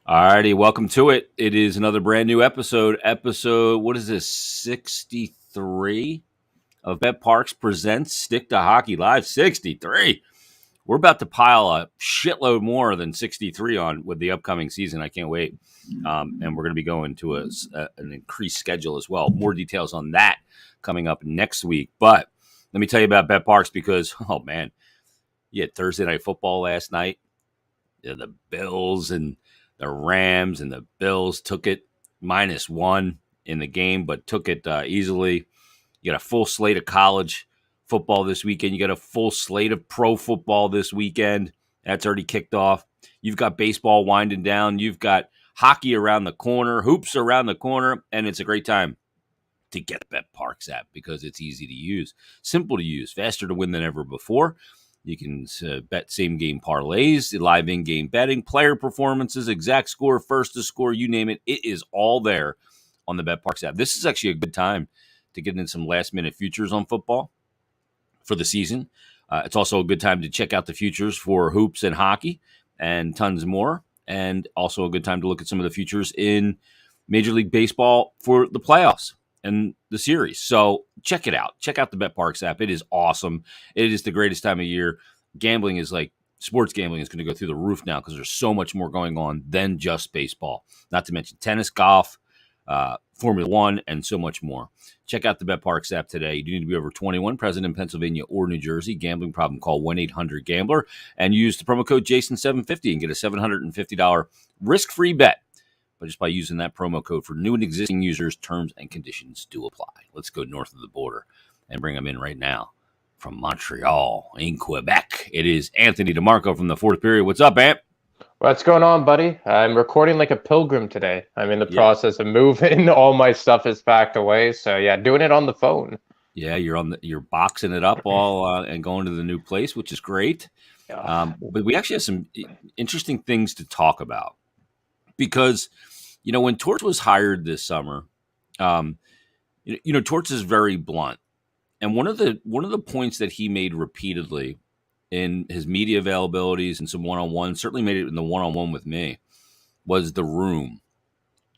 Alrighty, welcome to it. It is another brand new episode. What is this, 63 of Bet Parks Presents Stick to Hockey Live. 63. We're about to pile a shitload more than 63 on with the upcoming season. I can't wait. And we're going to be going to an increased schedule as well. More details on that coming up next week. But let me tell you about Bet Parks because, oh man, you had Thursday Night Football last night. The Bills and the Rams and the Bills took it -1 in the game, but took it easily. You got a full slate of college football this weekend. You got a full slate of pro football this weekend. That's already kicked off. You've got baseball winding down. You've got hockey around the corner, hoops around the corner, and it's a great time to get the Bet Parks app because it's easy to use, simple to use, faster to win than ever before. You can bet same-game parlays, live in-game betting, player performances, exact score, first to score, you name it. It is all there on the Bet Parks app. This is actually a good time to get in some last-minute futures on football for the season. It's also a good time to check out the futures for hoops and hockey and tons more, and also a good time to look at some of the futures in Major League Baseball for the playoffs and the series. So check it out. Check out the Bet Parks app. It is awesome. It is the greatest time of year. Gambling is like sports gambling is going to go through the roof now because there's so much more going on than just baseball. Not to mention tennis, golf, Formula One, and so much more. Check out the Bet Parks app today. You do need to be over 21, present in Pennsylvania or New Jersey. Gambling problem, call 1-800-GAMBLER and use the promo code JASON750 and get a $750 risk-free bet. But just by using that promo code for new and existing users, terms and conditions do apply. Let's go north of the border and bring them in right now from Montreal in Quebec. It is Anthony DeMarco from the fourth period. What's up, Ant? What's going on, buddy? I'm recording like a pilgrim today. I'm in the process of moving. All my stuff is packed away. So yeah, doing it on the phone. Yeah, you're boxing it up all and going to the new place, which is great. Yeah. But we actually have some interesting things to talk about because, when Torts was hired this summer, Torts is very blunt. And one of the points that he made repeatedly in his media availabilities and some one-on-one, certainly made it in the one-on-one with me, was the room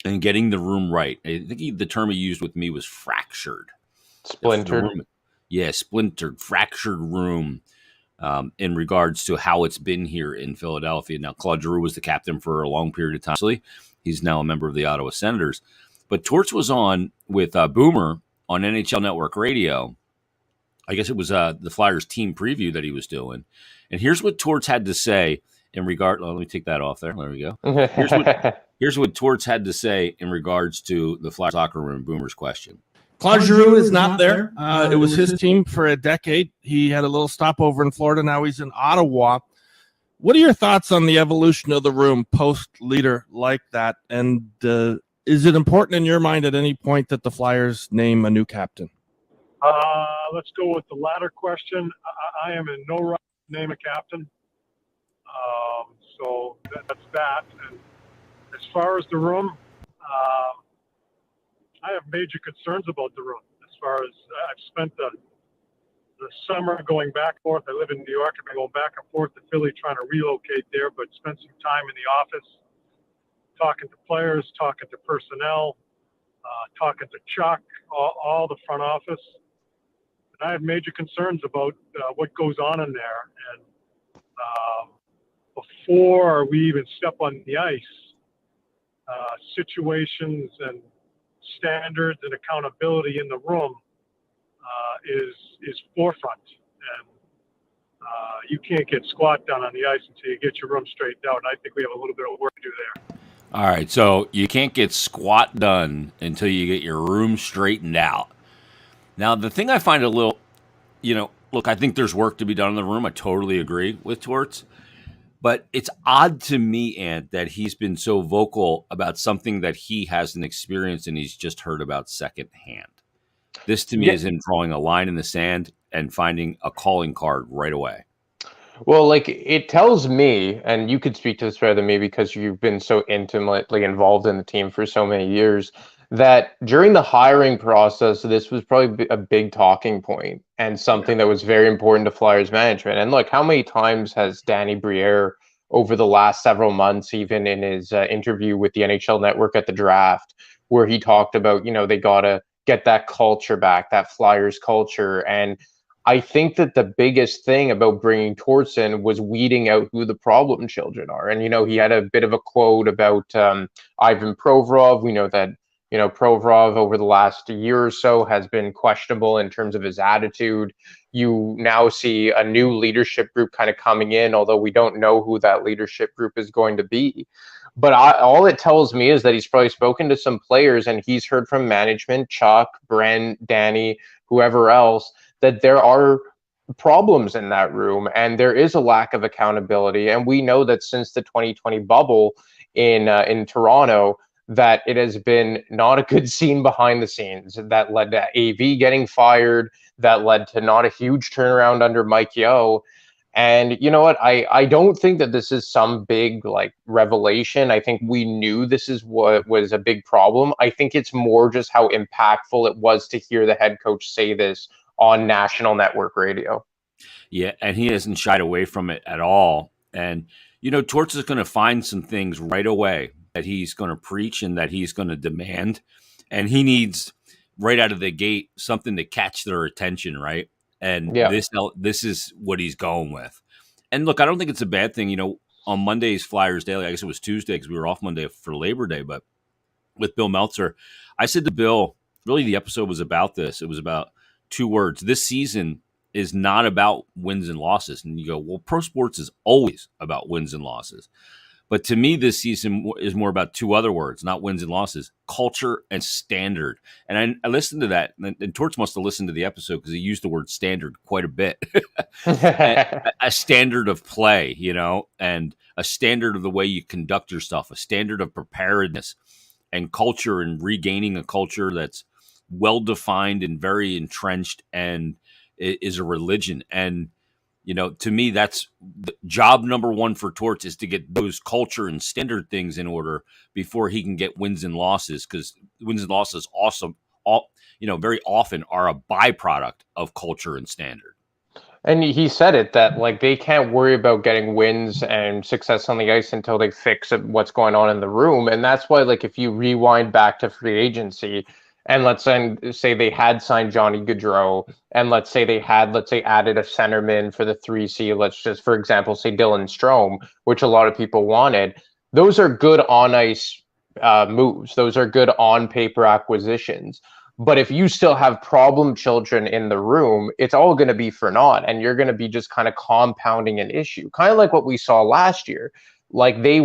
and getting the room right. I think the term he used with me was fractured. Splintered. Splintered, fractured room in regards to how it's been here in Philadelphia. Now, Claude Giroux was the captain for a long period of time. He's now a member of the Ottawa Senators. But Torts was on with Boomer on NHL Network Radio. I guess it was the Flyers team preview that he was doing. And here's what Torts had to say in regard. Let me take that off there. There we go. Here's what Torts had to say in regards to the Flyers locker room, Boomer's question. Claude Giroux is not there. It was his team for a decade. He had a little stopover in Florida. Now he's in Ottawa. What are your thoughts on the evolution of the room post-leader like that? And is it important in your mind at any point that the Flyers name a new captain? Let's go with the latter question. I am in no rush to name a captain. So that's that. And as far as the room, I have major concerns about the room. As far as I've spent the summer going back and forth. I live in New York. I've been going back and forth to Philly trying to relocate there, but spent some time in the office talking to players, talking to personnel, talking to Chuck, all the front office. And I have major concerns about what goes on in there. And before we even step on the ice, situations and standards and accountability in the room is forefront. And you can't get squat done on the ice until you get your room straightened out. And I think we have a little bit of work to do there. All right, so you can't get squat done until you get your room straightened out. Now, the thing I find a little, look, I think there's work to be done in the room. I totally agree with Torts. But it's odd to me, Ant, that he's been so vocal about something that he hasn't experienced and he's just heard about secondhand. This, to me, is him drawing a line in the sand and finding a calling card right away. Well, it tells me, and you could speak to this better than me because you've been so intimately involved in the team for so many years, that during the hiring process, this was probably a big talking point and something that was very important to Flyers management. And look, how many times has Danny Briere over the last several months, even in his interview with the NHL Network at the draft, where he talked about, they got to get that culture back, that Flyers culture. And I think that the biggest thing about bringing Torts in was weeding out who the problem children are. And, he had a bit of a quote about Ivan Provorov. We know that, Provorov over the last year or so has been questionable in terms of his attitude. You now see a new leadership group kind of coming in, although we don't know who that leadership group is going to be. But all it tells me is that he's probably spoken to some players and he's heard from management, Chuck, Brent, Danny, whoever else, that there are problems in that room and there is a lack of accountability. And we know that since the 2020 bubble in Toronto, that it has been not a good scene behind the scenes that led to AV getting fired, that led to not a huge turnaround under Mike Yeo. And you know what? I don't think that this is some big revelation. I think we knew this is what was a big problem. I think it's more just how impactful it was to hear the head coach say this on national network radio. Yeah, and he hasn't shied away from it at all. And, Torts is going to find some things right away that he's going to preach and that he's going to demand. And he needs, right out of the gate, something to catch their attention, right? And this is what he's going with. And look, I don't think it's a bad thing. On Monday's Flyers Daily, I guess it was Tuesday because we were off Monday for Labor Day, but with Bill Meltzer, I said to Bill, really the episode was about this. It was about two words. This season is not about wins and losses. And you go, well, pro sports is always about wins and losses. But to me, this season is more about two other words, not wins and losses, culture and standard. And I listened to that, and Torts must have listened to the episode because he used the word standard quite a bit. A standard of play, and a standard of the way you conduct yourself, a standard of preparedness and culture, and regaining a culture that's well-defined and very entrenched and is a religion. And to me, that's the job number one for Torts, is to get those culture and standard things in order before he can get wins and losses, because wins and losses also, very often are a byproduct of culture and standard. And he said it that they can't worry about getting wins and success on the ice until they fix what's going on in the room. And that's why, if you rewind back to free agency, and let's say they had signed Johnny Gaudreau, and let's say added a centerman for the 3C. Let's just, for example, say Dylan Strome, which a lot of people wanted. Those are good on ice moves. Those are good on paper acquisitions. But if you still have problem children in the room, it's all going to be for naught, and you're going to be just kind of compounding an issue, kind of like what we saw last year. They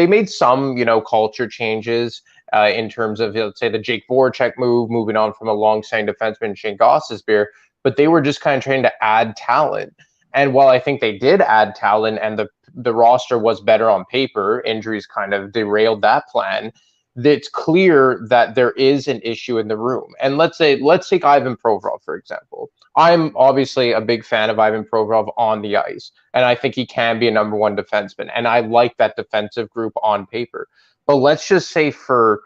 made some, culture changes in terms of, let's say, the Jake Voracek move, moving on from a long-standing defenseman, Shane Gostisbehere, but they were just kind of trying to add talent. And while I think they did add talent and the roster was better on paper, injuries kind of derailed that plan. It's clear that there is an issue in the room. And let's take Ivan Provorov, for example. I'm obviously a big fan of Ivan Provorov on the ice, and I think he can be a number one defenseman. And I like that defensive group on paper. But let's just say for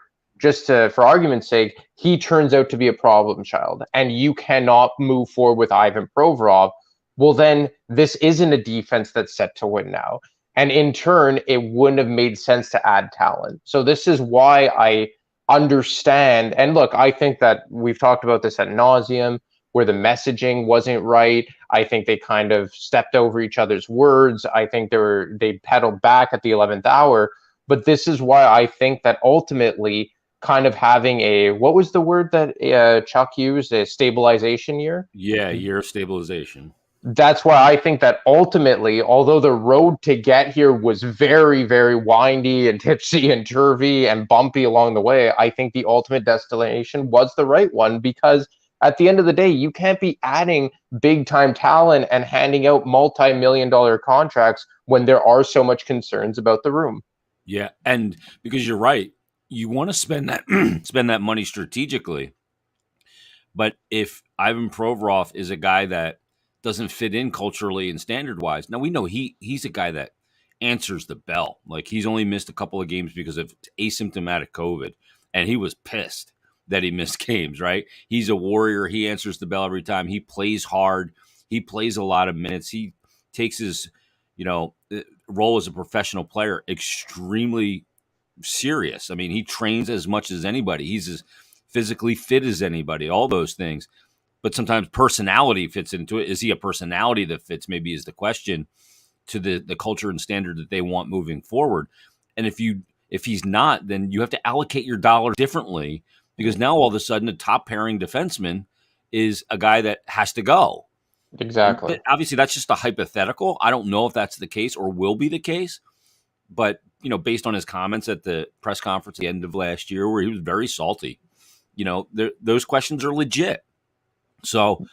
argument's sake, he turns out to be a problem child, and you cannot move forward with Ivan Provorov. Well, then this isn't a defense that's set to win now. And in turn, it wouldn't have made sense to add talent. So this is why I understand. And look, I think that we've talked about this ad nauseum, where the messaging wasn't right. I think they kind of stepped over each other's words. I think they pedaled back at the 11th hour. But this is why I think that ultimately kind of having what was the word that Chuck used, a stabilization year? Yeah, year of stabilization. That's why I think that ultimately, although the road to get here was very, very windy and tipsy and turvy and bumpy along the way, I think the ultimate destination was the right one, because at the end of the day, you can't be adding big-time talent and handing out multi-million-dollar contracts when there are so much concerns about the room. Yeah, and because you're right, you want to spend that money strategically. But if Ivan Provorov is a guy that doesn't fit in culturally and standard-wise, now we know he's a guy that answers the bell. He's only missed a couple of games because of asymptomatic COVID, and he was pissed that he missed games, right? He's a warrior. He answers the bell every time. He plays hard. He plays a lot of minutes. He takes his role as a professional player extremely serious. I mean, he trains as much as anybody. He's as physically fit as anybody, all those things. But sometimes personality fits into it. Is he a personality that fits, maybe, is the question, to the culture and standard that they want moving forward. And if he's not, then you have to allocate your dollars differently, because now all of a sudden a top pairing defenseman is a guy that has to go. Exactly. And obviously, that's just a hypothetical. I don't know if that's the case or will be the case. But, based on his comments at the press conference at the end of last year, where he was very salty, those questions are legit. So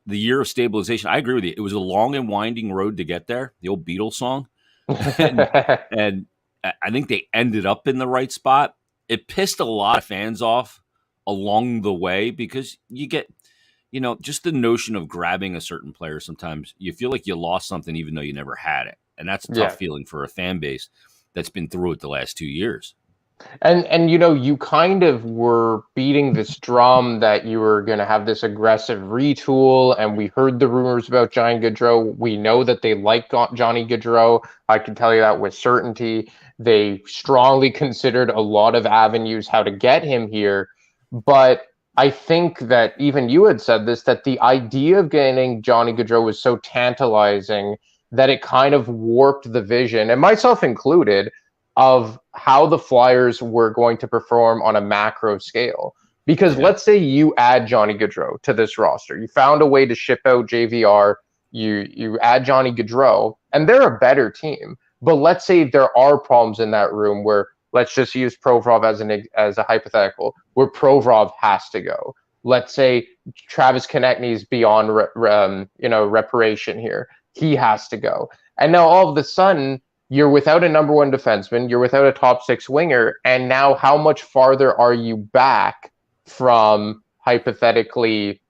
the year of stabilization, I agree with you. It was a long and winding road to get there, the old Beatles song. and I think they ended up in the right spot. It pissed a lot of fans off along the way, because you get, just the notion of grabbing a certain player. Sometimes you feel like you lost something even though you never had it. And that's a tough feeling for a fan base that's been through it the last 2 years. And you kind of were beating this drum that you were going to have this aggressive retool, and we heard the rumors about Johnny Gaudreau. We know that they like Johnny Gaudreau. I can tell you that with certainty. They strongly considered a lot of avenues how to get him here. But I think that even you had said this, that the idea of getting Johnny Gaudreau was so tantalizing that it kind of warped the vision, and myself included, of how the Flyers were going to perform on a macro scale. Because let's say you add Johnny Gaudreau to this roster. You found a way to ship out JVR. You add Johnny Gaudreau, and they're a better team. But let's say there are problems in that room where, let's just use Provorov as a hypothetical, where Provorov has to go. Let's say Travis Konechny is beyond reparation here. He has to go. And now all of a sudden, you're without a number one defenseman, you're without a top six winger, and now how much farther are you back from hypothetically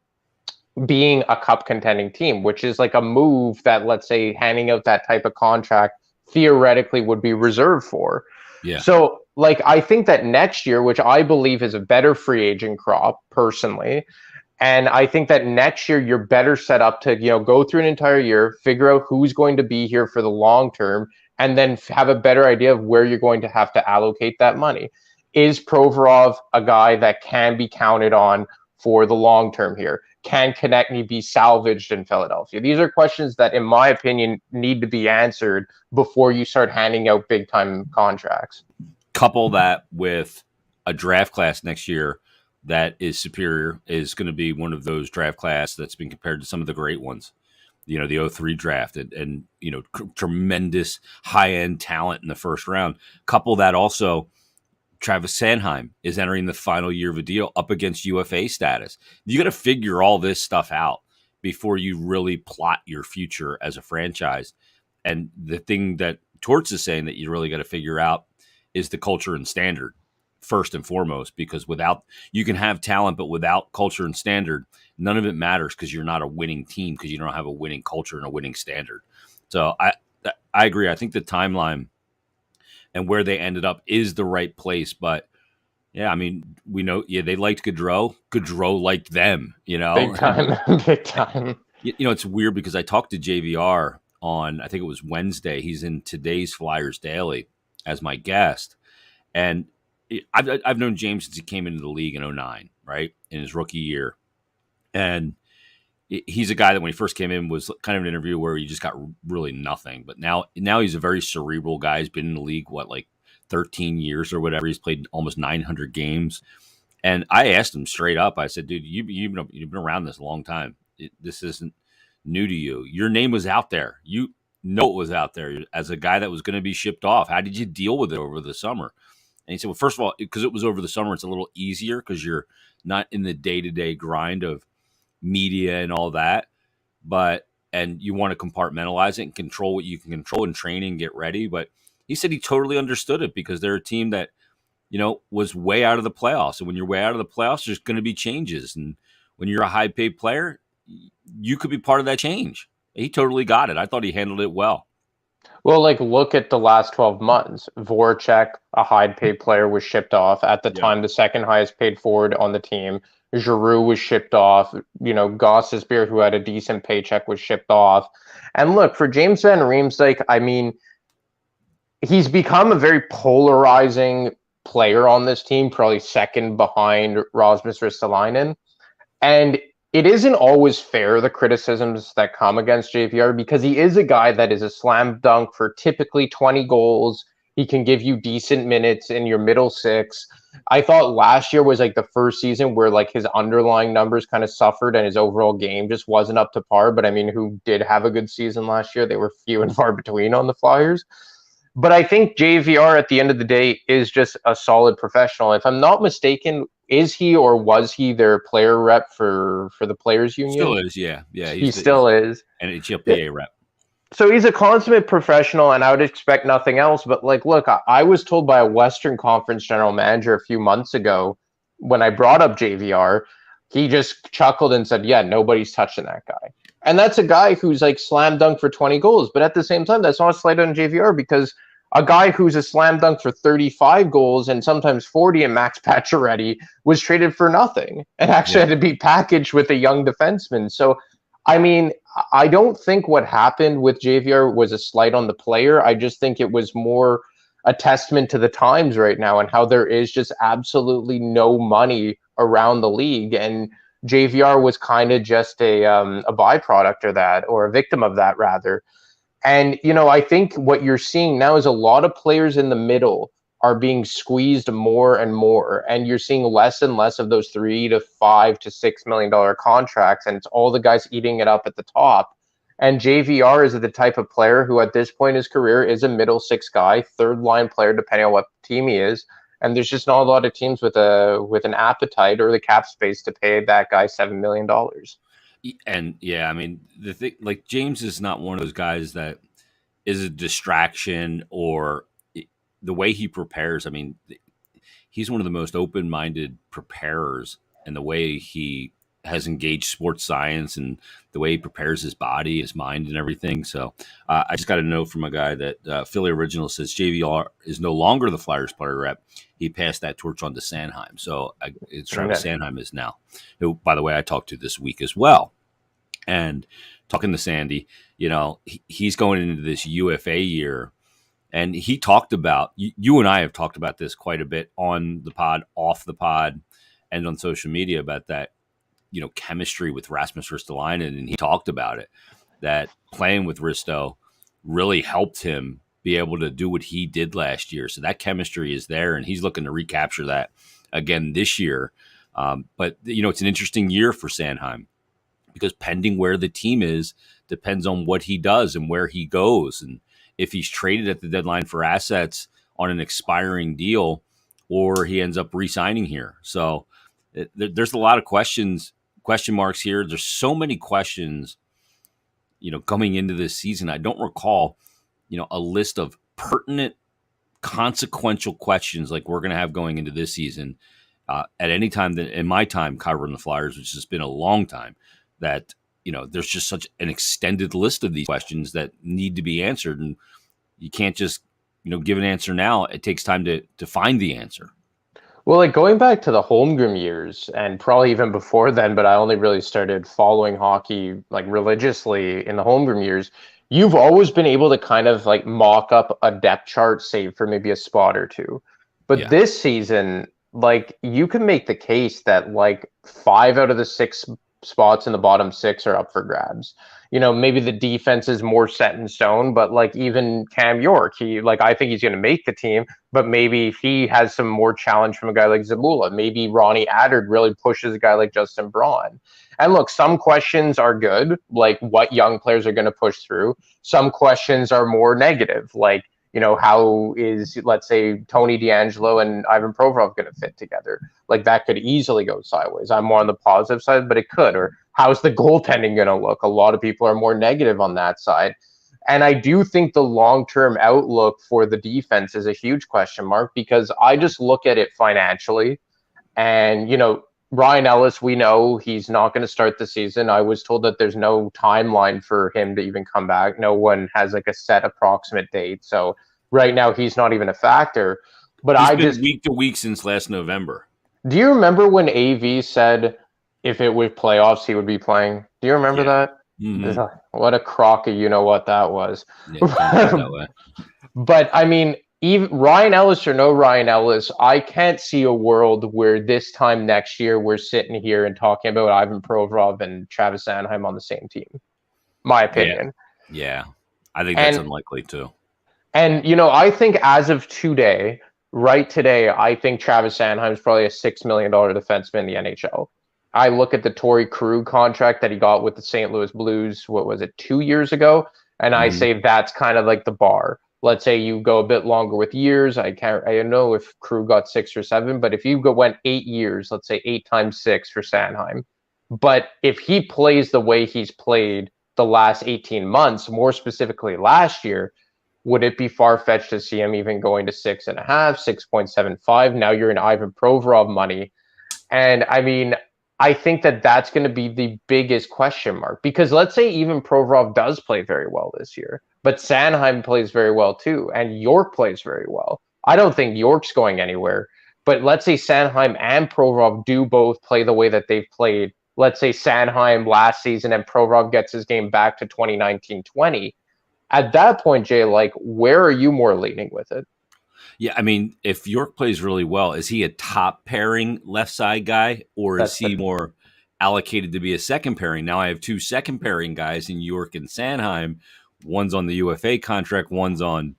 being a cup contending team, which is like a move that, let's say, handing out that type of contract theoretically would be reserved for. Yeah. So, I think that next year, which I believe is a better free agent crop personally, and I think that next year you're better set up to, go through an entire year, figure out who's going to be here for the long term, and then have a better idea of where you're going to have to allocate that money. Is Provorov a guy that can be counted on for the long term here? Can Konechny be salvaged in Philadelphia? These are questions that, in my opinion, need to be answered before you start handing out big time contracts. Couple that with a draft class next year that is superior, is going to be one of those draft class that's been compared to some of the great ones. The 03 draft and tremendous high-end talent in the first round. Couple that also, Travis Sanheim is entering the final year of a deal up against UFA status. You got to figure all this stuff out before you really plot your future as a franchise. And the thing that Torts is saying that you really got to figure out is the culture and standard first and foremost, because you can have talent, but without culture and standard, none of it matters, because you're not a winning team, because you don't have a winning culture and a winning standard. So I agree. I think the timeline and where they ended up is the right place. But yeah, I mean, we know, they liked Gaudreau. Gaudreau liked them, Big time. Big time. It's weird because I talked to JVR on, I think it was Wednesday. He's in today's Flyers Daily as my guest. And I've known James since he came into the league in 2009, right? In his rookie year. And he's a guy that when he first came in was kind of an interview where he just got really nothing. But now he's a very cerebral guy. He's been in the league, 13 years or whatever. He's played almost 900 games. And I asked him straight up, I said, dude, you've been around this a long time. This isn't new to you. Your name was out there. You know it was out there as a guy that was going to be shipped off. How did you deal with it over the summer? And he said, well, first of all, because it was over the summer, it's a little easier because you're not in the day-to-day grind of media and all that. And you want to compartmentalize it and control what you can control and train and get ready. But he said he totally understood it because they're a team that, was way out of the playoffs. And when you're way out of the playoffs, there's going to be changes. And when you're a high-paid player, you could be part of that change. He totally got it. I thought he handled it well. Well, look at the last 12 months. Voracek, a high-paid player, was shipped off. At the time, the second highest paid forward on the team. Giroux was shipped off. Gostisbehere, who had a decent paycheck, was shipped off. And look, for James Van Riemsdyk, I mean, he's become a very polarizing player on this team, probably second behind Rasmus Ristolainen. And it isn't always fair, the criticisms that come against JVR, because he is a guy that is a slam dunk for typically 20 goals. He can give you decent minutes in your middle six. I thought last year was like the first season where like his underlying numbers kind of suffered and his overall game just wasn't up to par. But I mean, who did have a good season last year? They were few and far between on the Flyers. But I think JVR at the end of the day is just a solid professional. If I'm not mistaken, is he or was he their player rep for the Players Union? Still is, yeah. He still is. NHLPA rep. So he's a consummate professional, and I would expect nothing else. But like, look, I was told by a Western Conference general manager a few months ago when I brought up JVR, he just chuckled and said, yeah, nobody's touching that guy. And that's a guy who's like slam dunk for 20 goals. But at the same time, that's not a slight on JVR, because a guy who's a slam dunk for 35 goals and sometimes 40 in Max Pacioretty was traded for nothing and actually had to be packaged with a young defenseman. So, I mean, I don't think what happened with JVR was a slight on the player. I just think it was more a testament to the times right now and how there is just absolutely no money around the league. And JVR was kind of just a byproduct of that, or a victim of that, rather. And, I think what you're seeing now is a lot of players in the middle are being squeezed more and more. And you're seeing less and less of those $3 to $5 to $6 million contracts. And it's all the guys eating it up at the top. And JVR is the type of player who at this point in his career is a middle six guy, third line player, depending on what team he is. And there's just not a lot of teams with an appetite or the cap space to pay that guy $7 million. And yeah, I mean, the thing, like, James is not one of those guys that is a distraction, or the way he prepares. I mean, he's one of the most open-minded preparers, and the way he has engaged sports science and the way he prepares his body, his mind, and everything. So I just got a note from a guy that Philly Original says JVR is no longer the Flyers player rep. He passed that torch on to Sanheim. So it's Travis Sanheim is now, who, by the way, I talked to this week as well. And talking to Sandy, he's going into this UFA year. And he talked about, you and I have talked about this quite a bit on the pod, off the pod, and on social media about that, chemistry with Rasmus Ristolainen. And he talked about it, that playing with Risto really helped him be able to do what he did last year. So that chemistry is there, and he's looking to recapture that again this year. But, it's an interesting year for Sanheim, because pending where the team is depends on what he does and where he goes. And if he's traded at the deadline for assets on an expiring deal, or he ends up re-signing here. So there's a lot of question marks here. There's so many questions, coming into this season. I don't recall, a list of pertinent, consequential questions like we're going to have going into this season at any time that in my time covering the Flyers, which has been a long time, that there's just such an extended list of these questions that need to be answered, and you can't just give an answer now. It takes time to find the answer. Well, like going back to the Holmgren years, and probably even before then, but I only really started following hockey like religiously in the Holmgren years. You've always been able to kind of like mock up a depth chart, save for maybe a spot or two. But this season, like, you can make the case that like 5 out of the 6 spots in the bottom 6 are up for grabs. Maybe the defense is more set in stone, but like even Cam York, I think he's going to make the team, but maybe he has some more challenge from a guy like Zabula. Maybe Ronnie Attard really pushes a guy like Justin Braun. And look, some questions are good, like what young players are going to push through. Some questions are more negative, like, how is, let's say, Tony DeAngelo and Ivan Provorov going to fit together? Like, that could easily go sideways. I'm more on the positive side, but it could. Or how's the goaltending going to look? A lot of people are more negative on that side. And I do think the long-term outlook for the defense is a huge question mark, because I just look at it financially. And, Ryan Ellis, we know he's not going to start the season. I was told that there's no timeline for him to even come back. No one has like a set approximate date. So right now he's not even a factor. But he's been week to week since last November. Do you remember when AV said if it was playoffs, he would be playing? Do you remember that? Mhm. What a crock of you know what that was. Yeah, turned out that way. But I mean, even Ryan Ellis or no Ryan Ellis, I can't see a world where this time next year we're sitting here and talking about Ivan Provorov and Travis Sanheim on the same team. My opinion. Yeah. I think that's And unlikely too. And, I think as of today, right today, I think Travis Sanheim is probably a $6 million defenseman in the NHL. I look at the Torrey Krug contract that he got with the St. Louis Blues, what was it, 2 years ago? And I Mhm. say that's kind of like the bar. Let's say you go a bit longer with years. I don't know if Krug got 6 or 7, but if you went 8 years, let's say 8 times 6 for Sanheim. But if he plays the way he's played the last 18 months, more specifically last year, would it be far-fetched to see him even going to 6.5, 6.75? Now you're in Ivan Provorov money. And I mean, I think that that's going to be the biggest question mark, because let's say even Provorov does play very well this year, but Sanheim plays very well too, and York plays very well. I don't think York's going anywhere, but let's say Sanheim and Provorov do both play the way that they've played. Let's say Sanheim last season and Provorov gets his game back to 2019-20. At that point, Jay, like, where are you more leaning with it? Yeah, I mean, if York plays really well, is he a top pairing left side guy, or is he more allocated to be a second pairing? Now I have two second pairing guys in York and Sanheim. One's on the UFA contract, one's on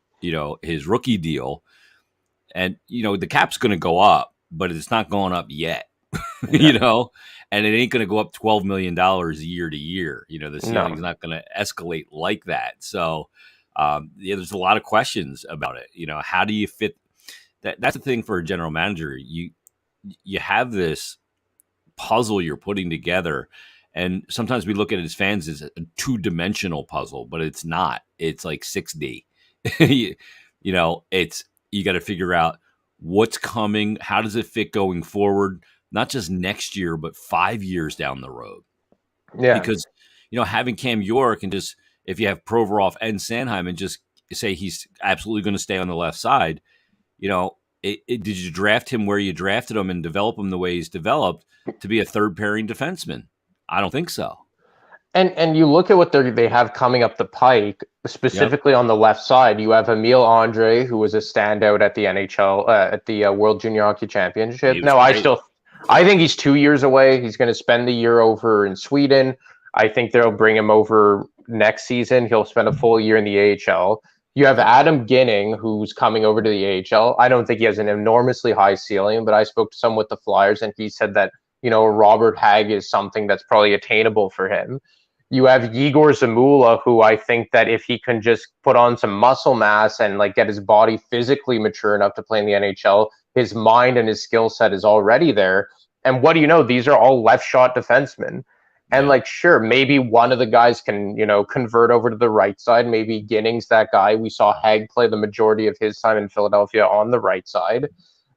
his rookie deal, and the cap's going to go up, but it's not going up yet. And it ain't going to go up $12 million year to year. The ceiling's not going to escalate like that. So, there's a lot of questions about it. How do you fit that? That's the thing for a general manager. You have this puzzle you're putting together, and sometimes we look at it as fans as a 2-dimensional puzzle, but it's not. It's like 6D. It's you got to figure out what's coming. How does it fit going forward? Not just next year, but 5 years down the road. Yeah. Because, having Cam York and just, if you have Provorov and Sanheim and just say he's absolutely going to stay on the left side, did you draft him where you drafted him and develop him the way he's developed to be a third pairing defenseman? I don't think so. And you look at what they have coming up the pike, specifically on the left side. You have Emile Andre, who was a standout at the NHL, at the World Junior Hockey Championship. No, I think he's 2 years away. He's going to spend the year over in Sweden. I think they'll bring him over next season. He'll spend a full year in the AHL. You have Adam Ginning, who's coming over to the AHL. I don't think he has an enormously high ceiling, but I spoke to someone with the Flyers, and he said that, Robert Hagg is something that's probably attainable for him. You have Igor Zamula, who I think that if he can just put on some muscle mass and get his body physically mature enough to play in the NHL, his mind and his skill set is already there. And what do you know? These are all left shot defensemen. And sure, maybe one of the guys can, convert over to the right side. Maybe Ginning's that guy. We saw Hagg play the majority of his time in Philadelphia on the right side.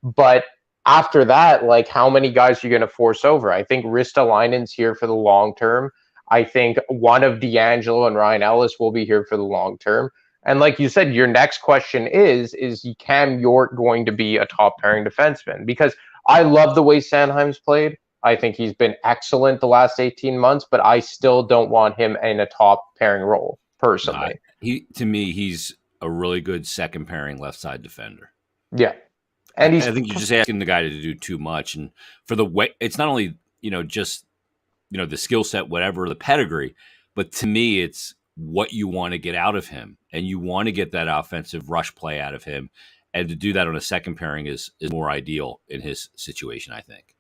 But after that, how many guys are you going to force over? I think Ristolainen's here for the long term. I think one of DeAngelo and Ryan Ellis will be here for the long term. And like you said, your next question is Cam York going to be a top pairing defenseman? Because I love the way Sanheim's played. I think he's been excellent the last 18 months, but I still don't want him in a top pairing role, personally. To me, he's a really good second pairing left side defender. Yeah. And I think you're just asking the guy to do too much. And for the way, it's not only, just the skill set, whatever, the pedigree, but to me, it's what you want to get out of him. And you want to get that offensive rush play out of him. And to do that on a second pairing is more ideal in his situation, I think.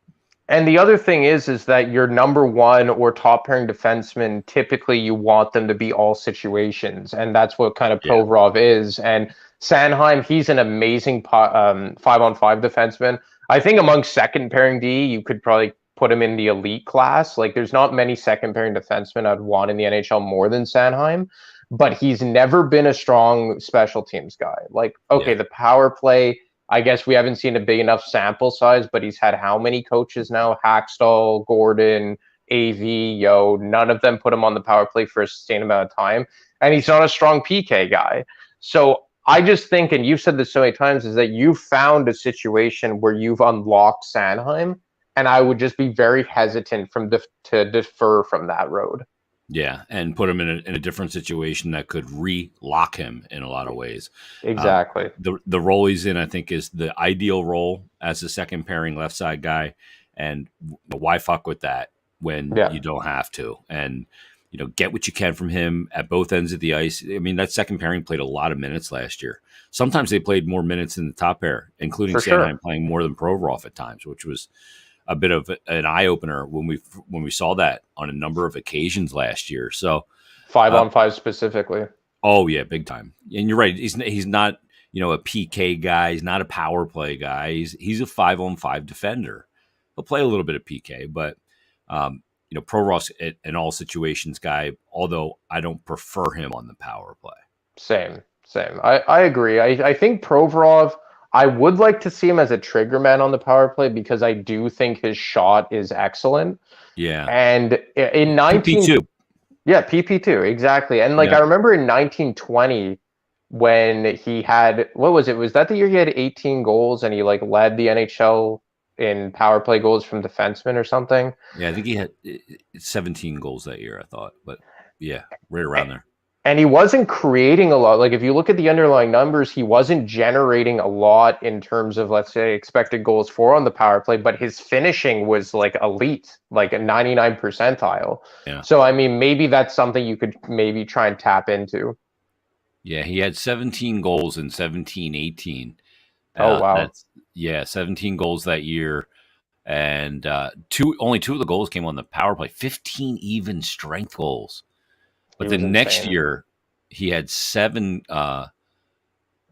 And the other thing is that your number one or top pairing defenseman, typically you want them to be all situations. And that's what kind of Provorov is. And Sanheim, he's an amazing 5-on-5 defenseman. I think among second pairing D, you could probably put him in the elite class. There's not many second pairing defensemen I'd want in the NHL more than Sanheim, but he's never been a strong special teams guy. The power play, I guess we haven't seen a big enough sample size, but he's had how many coaches now? Hackstall, Gordon, AV, none of them put him on the power play for a sustained amount of time. And he's not a strong PK guy. So I just think, and you've said this so many times, is that you found a situation where you've unlocked Sanheim, and I would just be very hesitant to defer from that road. Yeah, and put him in a different situation that could re-lock him in a lot of ways. Exactly. The role he's in, I think, is the ideal role as a second pairing left side guy. And why fuck with that when you don't have to? And, get what you can from him at both ends of the ice. I mean, that second pairing played a lot of minutes last year. Sometimes they played more minutes than the top pair, including Sanheim playing more than Provorov at times, which was a bit of an eye opener when we saw that on a number of occasions last year. So 5-on-5 specifically. Oh yeah, big time. And you're right. He's not a PK guy. He's not a power play guy. He's a 5-on-5 defender. He'll play a little bit of PK, but Provorov's in all situations guy. Although I don't prefer him on the power play. Same. I agree. I think Provorov, I would like to see him as a trigger man on the power play because I do think his shot is excellent. Yeah. And in PP2. Yeah, PP2, exactly. And I remember in 1920 when he had, what was it? Was that the year he had 18 goals and he led the NHL in power play goals from defensemen or something? Yeah, I think he had 17 goals that year, I thought. But yeah, right around there. And he wasn't creating a lot. If you look at the underlying numbers, he wasn't generating a lot in terms of, let's say, expected goals for on the power play, but his finishing was elite, a 99 percentile. Yeah. So, I mean, maybe that's something you could maybe try and tap into. Yeah, he had 17 goals in 17-18. Oh, wow. 17 goals that year. And only two of the goals came on the power play, 15 even strength goals. But the next year, he had 7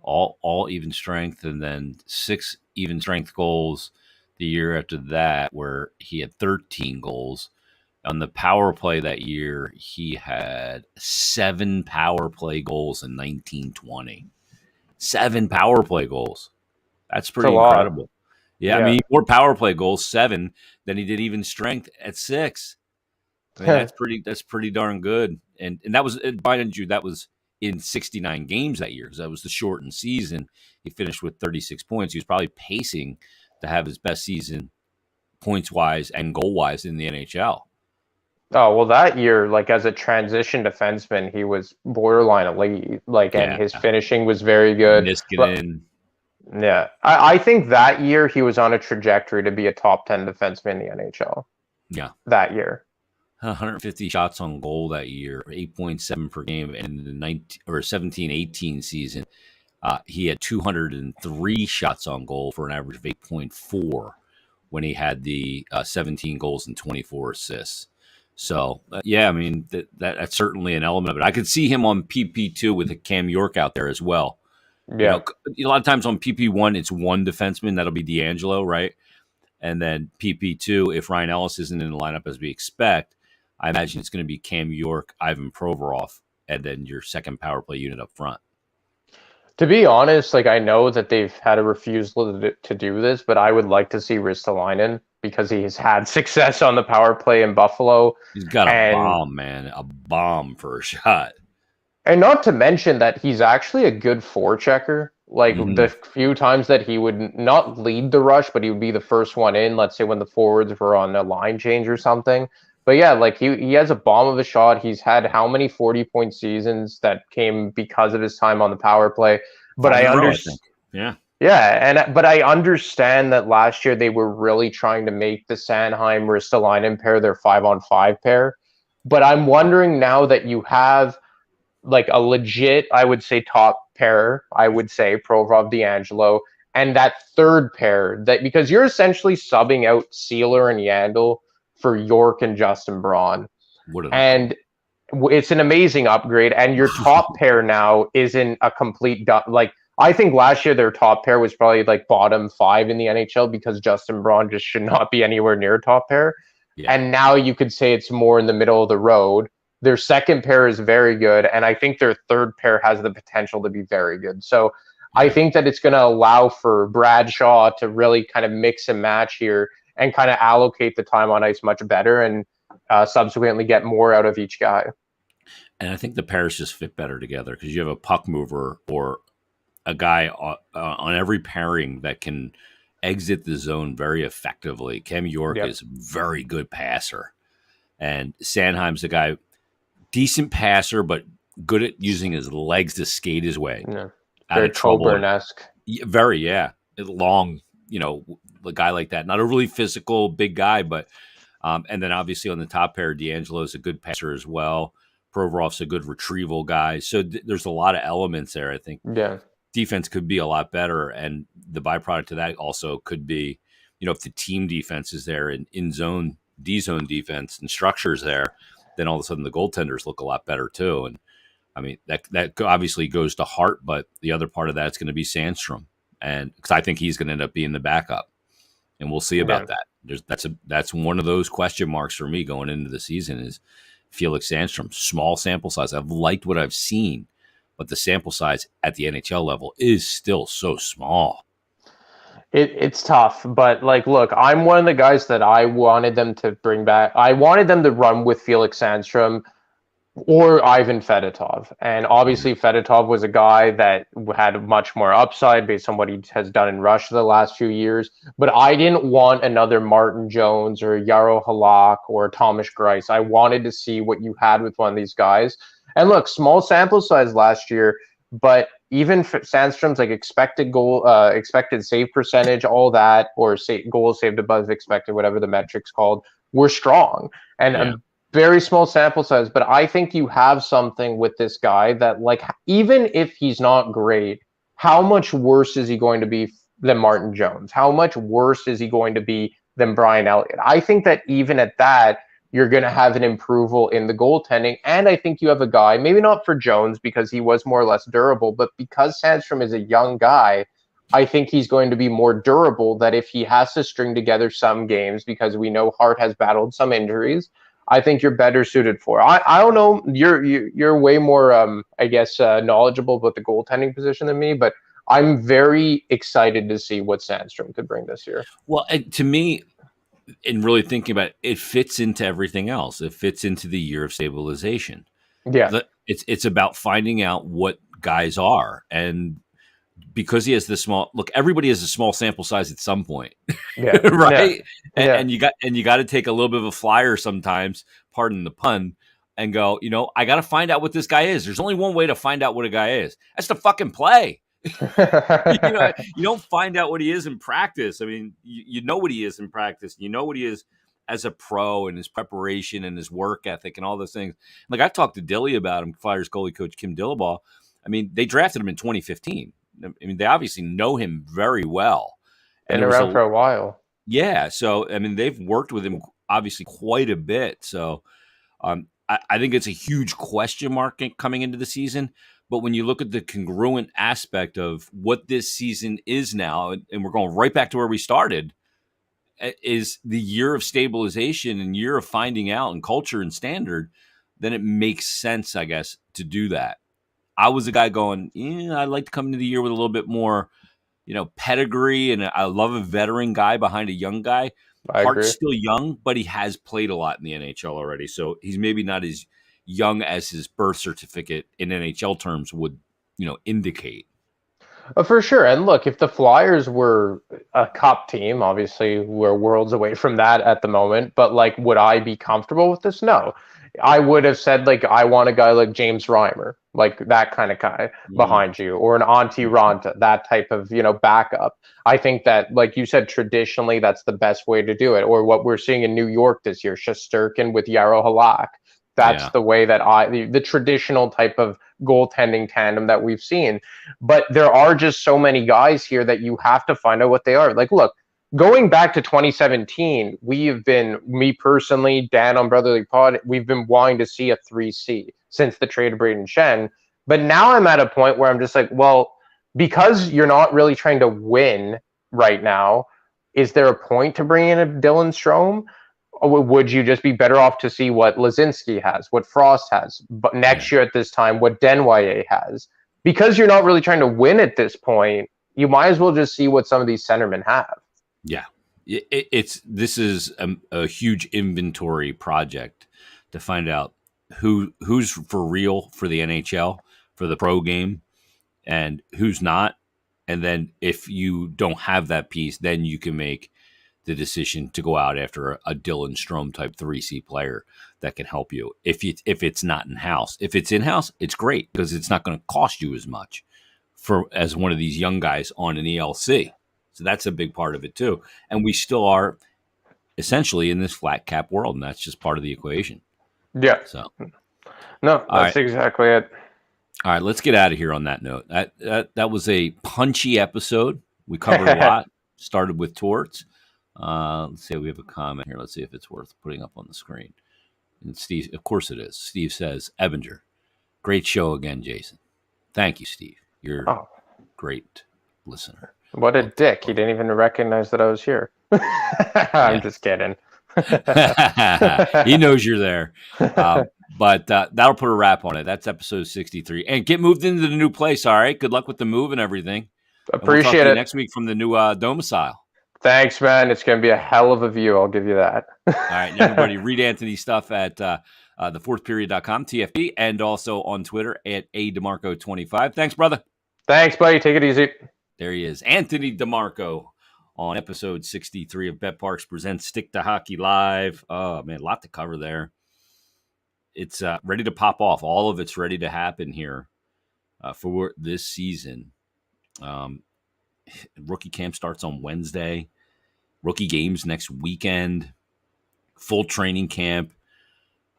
all even strength, and then 6 even strength goals. The year after that, where he had 13 goals. On the power play that year, he had 7 power play goals in 1920. 7 power play goals. That's pretty incredible. Yeah, I mean, more power play goals, 7, than he did even strength at 6. I mean, that's pretty darn good. And that was, mind you, that was in 69 games that year because that was the shortened season. He finished with 36 points. He was probably pacing to have his best season points-wise and goal-wise in the NHL. Oh, well, that year, as a transition defenseman, he was borderline elite. And his finishing was very good. Niskanen. Yeah. I think that year he was on a trajectory to be a top 10 defenseman in the NHL. Yeah. That year. 150 shots on goal that year, 8.7 per game. And in the 17-18 season, he had 203 shots on goal for an average of 8.4 when he had the 17 goals and 24 assists. So, I mean, that's certainly an element of it. I could see him on PP2 with a Cam York out there as well. Yeah. A lot of times on PP1, it's one defenseman. That'll be D'Angelo, right? And then PP2, if Ryan Ellis isn't in the lineup as we expect, I imagine it's going to be Cam York, Ivan Provorov, and then your second power play unit up front. To be honest, I know that they've had a refusal to do this, but I would like to see Ristolainen because he's had success on the power play in Buffalo. He's got a bomb, man. A bomb for a shot. And not to mention that he's actually a good forechecker. The few times that he would not lead the rush, but he would be the first one in, let's say when the forwards were on a line change or something. But yeah, he has a bomb of a shot. He's had how many 40-point seasons that came because of his time on the power play. But I understand. Yeah. Yeah, but I understand that last year they were really trying to make the Sanheim Ristolainen pair their 5-on-5 pair. But I'm wondering now that you have a legit, I would say, top pair, I would say Provorov, D'Angelo, and that third pair, because you're essentially subbing out Sealer and Yandel for York and Justin Braun. And it's an amazing upgrade. And your top pair now isn't a complete, I think last year their top pair was probably bottom 5 in the NHL because Justin Braun just should not be anywhere near top pair. Yeah. And now you could say it's more in the middle of the road. Their second pair is very good. And I think their third pair has the potential to be very good. So I think that it's going to allow for Bradshaw to really kind of mix and match here and kind of allocate the time on ice much better and subsequently get more out of each guy. And I think the pairs just fit better together because you have a puck mover or a guy on every pairing that can exit the zone very effectively. Cam York is a very good passer, and Sanheim's a guy, decent passer, but good at using his legs to skate his way out of trouble. Coburn-esque. Very, long, a guy like that. Not a really physical big guy, but and then obviously on the top pair, D'Angelo's a good passer as well. Provorov's a good retrieval guy. So there's a lot of elements there. I think defense could be a lot better, and the byproduct of that also could be, if the team defense is there and in zone, D zone defense and structures there, then all of a sudden the goaltenders look a lot better too. And I mean, that obviously goes to Hart, but the other part of that is going to be Sandstrom, and because I think he's going to end up being the backup, and we'll see about that. That's one of those question marks for me going into the season is Felix Sandstrom. Small sample size. I've liked what I've seen, but the sample size at the NHL level is still so small. It's tough, but look, I'm one of the guys that I wanted them to bring back. I wanted them to run with Felix Sandstrom or Ivan Fedotov. And obviously Fedotov was a guy that had much more upside based on what he has done in Russia the last few years. But I didn't want another Martin Jones or Jaro Halak or Thomas Greiss. I wanted to see what you had with one of these guys. And look, small sample size last year, but even Sandstrom's expected save percentage, all that, or goals saved above expected, whatever the metric's called, were strong. And a very small sample size, but I think you have something with this guy that, even if he's not great, how much worse is he going to be than Martin Jones? How much worse is he going to be than Brian Elliott? I think that even at that, you're going to have an improval in the goaltending. And I think you have a guy, maybe not for Jones because he was more or less durable, but because Sandstrom is a young guy, I think he's going to be more durable, that if he has to string together some games, because we know Hart has battled some injuries, I think you're better suited for. I don't know. You're way more, knowledgeable about the goaltending position than me, but I'm very excited to see what Sandstrom could bring this year. Well, to me, in really thinking about it, it fits into everything else. It fits into the year of stabilization. Yeah. It's about finding out what guys are. And because he has this small look, everybody has a small sample size at some point. Yeah. Right. Yeah. And you got to take a little bit of a flyer sometimes, pardon the pun, and go, I got to find out what this guy is. There's only one way to find out what a guy is. That's to fucking play. You don't find out what he is in practice. I mean, you know what he is in practice. You know what he is as a pro and his preparation and his work ethic and all those things. I've talked to Dilly about him, Flyers goalie coach Kim Dillabaugh. I mean, they drafted him in 2015. I mean, they obviously know him very well. And around for a while. Yeah. So, I mean, they've worked with him obviously quite a bit. So I think it's a huge question mark coming into the season. But when you look at the congruent aspect of what this season is now, and we're going right back to where we started, is the year of stabilization and year of finding out and culture and standard, then it makes sense, I guess, to do that. I was a guy going, I'd like to come into the year with a little bit more, pedigree, and I love a veteran guy behind a young guy. Hart's still young, but he has played a lot in the NHL already, so he's maybe not as young as his birth certificate in NHL terms would, indicate. For sure. And look, if the Flyers were a cup team, obviously we're worlds away from that at the moment, but would I be comfortable with this? No. I would have said, I want a guy like James Reimer, that kind of guy behind you, or an Antti Ranta, that type of, backup. I think that, like you said, traditionally, that's the best way to do it. Or what we're seeing in New York this year, Shesterkin with Jaro Halak. That's the way that the traditional type of goaltending tandem that we've seen. But there are just so many guys here that you have to find out what they are. Look, going back to 2017, we have been, me personally, Dan on Brotherly Pod, we've been wanting to see a 3C since the trade of Braden Shen. But now I'm at a point where I'm just because you're not really trying to win right now, is there a point to bring in a Dylan Strome? Or would you just be better off to see what Lazinski has, what Frost has, but next year at this time, what Denwyer has? Because you're not really trying to win at this point, you might as well just see what some of these centermen have. Yeah, this is a huge inventory project to find out who's for real for the NHL, for the pro game, and who's not. And then if you don't have that piece, then you can make the decision to go out after a Dylan Strome type 3C player that can help you. If it's not in-house. If it's in-house, it's great because it's not going to cost you as much as one of these young guys on an ELC. So that's a big part of it too. And we still are essentially in this flat cap world, and that's just part of the equation. Yeah. So no, that's exactly it. All right, let's get out of here on that note. That was a punchy episode. We covered a lot. Started with torts. Let's see if we have a comment here. Let's see if it's worth putting up on the screen. And Steve, of course it is. Steve says, Ebinger, great show again, Jason. Thank you, Steve. You're a great listener. What a dick. He didn't even recognize that I was here. I'm just kidding. He knows you're there. But that'll put a wrap on it. That's episode 63. And get moved into the new place, all right? Good luck with the move and everything. Appreciate we'll talk to you it. next week from the new domicile. Thanks, man. It's going to be a hell of a view. I'll give you that. All right, everybody, read Anthony's stuff at thefourthperiod.com, TFP, and also on Twitter at ADeMarco25. Thanks, brother. Thanks, buddy. Take it easy. There he is, Anthony DeMarco on episode 63 of BetParx Presents Stick to Hockey Live. Oh, man, a lot to cover there. It's ready to pop off. All of it's ready to happen here for this season. Rookie camp starts on Wednesday. Rookie games next weekend. Full training camp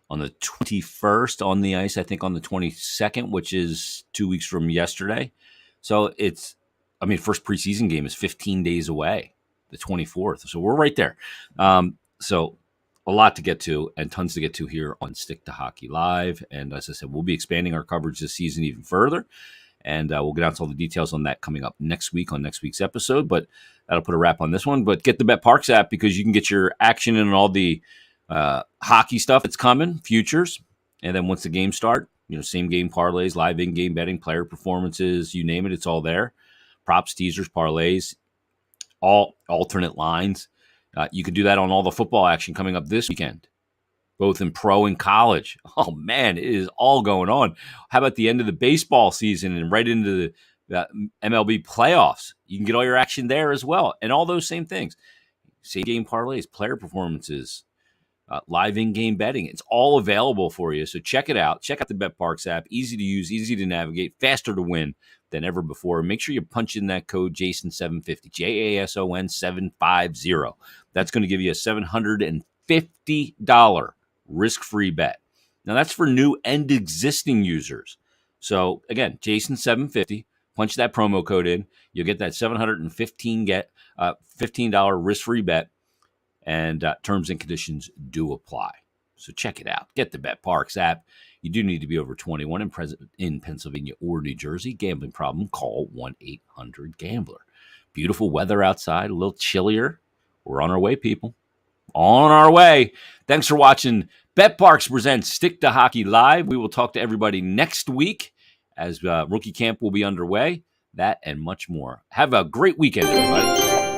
on the 21st on the ice, I think on the 22nd, which is 2 weeks from yesterday. So first preseason game is 15 days away, the 24th. So we're right there. So a lot to get to and tons to get to here on Stick to Hockey Live. And as I said, we'll be expanding our coverage this season even further. And we'll get out to all the details on that coming up next week on next week's episode. But that'll put a wrap on this one. But get the BetParx app because you can get your action and all the hockey stuff that's coming, futures. And then once the games start, same game parlays, live in-game betting, player performances, you name it, it's all there. Props, teasers, parlays, all alternate lines. You can do that on all the football action coming up this weekend, both in pro and college. Oh, man, it is all going on. How about the end of the baseball season and right into the MLB playoffs? You can get all your action there as well. And all those same things. Same game parlays, player performances, live in-game betting. It's all available for you. So check it out. Check out the BetParx app. Easy to use, easy to navigate, faster to win than ever before. Make sure you punch in that code JASON750, JASON 750. That's going to give you a $750 risk-free bet. Now, that's for new and existing users. So, again, JASON750, punch that promo code in. You'll get that $15 risk-free bet, and terms and conditions do apply. So check it out. Get the BetParx app. You do need to be over 21 and present in Pennsylvania or New Jersey. Gambling problem, call 1-800-GAMBLER. Beautiful weather outside, a little chillier. We're on our way, people. On our way. Thanks for watching BetParx Presents Stick to Hockey Live. We will talk to everybody next week as rookie camp will be underway. That and much more. Have a great weekend, everybody.